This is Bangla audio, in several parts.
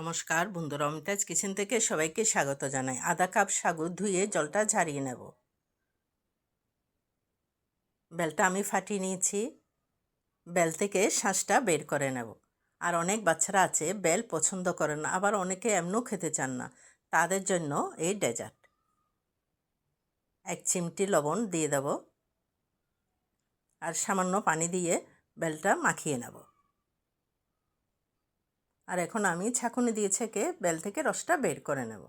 নমস্কার বন্ধুরা, অমিতাজ কিচেন থেকে সবাইকে স্বাগত জানাই। আধা কাপ সাগু ধুয়ে জলটা ঝারিয়ে নেব। বেলটা আমি ফাটিয়ে নিয়েছি। বেল থেকে শাঁসটা বের করে নেব। আর অনেক বাচ্চারা আছে বেল পছন্দ করে না, আবার অনেকে এমনও খেতে চান না, তাদের জন্য এই ডেজার্ট। 1 চিমটি লবণ দিয়ে দেব আর সামান্য পানি দিয়ে বেলটা মাখিয়ে নেব। আর এখন আমি ছাঁকুনি দিয়ে ছেঁকে বেল থেকে রসটা বের করে নেব।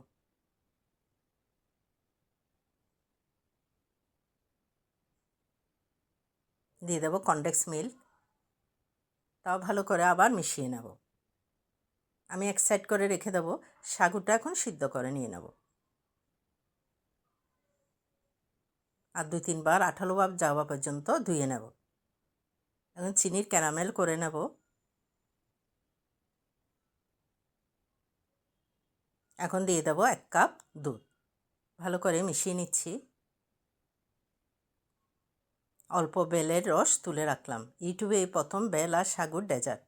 দিয়ে দেব কনডেন্স মিল্ক। তাও ভালো করে আবার মিশিয়ে নেব। আমি এক সাইড করে রেখে দেব। সাগুটা এখন সিদ্ধ করে নিয়ে নেব। আর 2-3 বার আঠালো ভাব যাওয়া পর্যন্ত ধুয়ে নেব। এখন চিনির ক্যারামেল করে নেব। এখন দিয়ে দেব 1 কাপ দুধ। ভালো করে মিশিয়ে নিচ্ছি। অল্প বেলের রস তুলে রাখলাম। ইউটিউবে এই প্রথম বেল আর সাগুর ডেজার্ট।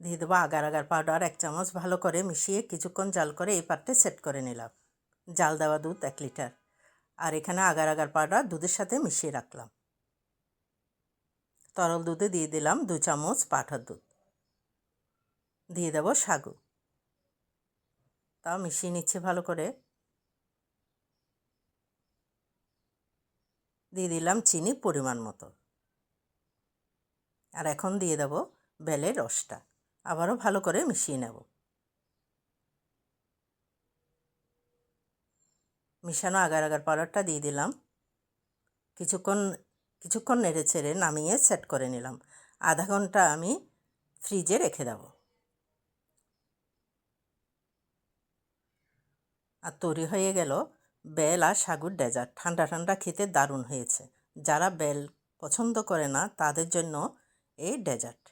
দিয়ে দেবো আগার আগার পাউডার 1 চামচ। ভালো করে মিশিয়ে কিছুক্ষণ জাল করে এই পাত্রে সেট করে নিলাম। জাল দেওয়া দুধ 1 লিটার। আর এখানে আগার আগার পাউডার দুধের সাথে মিশিয়ে রাখলাম। তরল দুধে দিয়ে দিলাম 2 চামচ পাউডার দুধ। দিয়ে দেব সাগু। তাও মিশিয়ে নিচ্ছি ভালো করে। দিয়ে দিলাম চিনি পরিমাণ মতো। আর এখন দিয়ে দেব বেলের রসটা। আবারও ভালো করে মিশিয়ে নেব। মিশানো আগার আগার পাউডারটা দিয়ে দিলাম। কিছুক্ষণ নেড়ে ছেড়ে নামিয়ে সেট করে নিলাম। আধা ঘন্টা আমি ফ্রিজে রেখে দেব। আর তৈরি হয়ে গেল বেল আর সাগুর ডেজার্ট। ঠান্ডা ঠান্ডা খেতে দারুণ হয়েছে। যারা বেল পছন্দ করে না তাদের জন্য এই ডেজার্ট।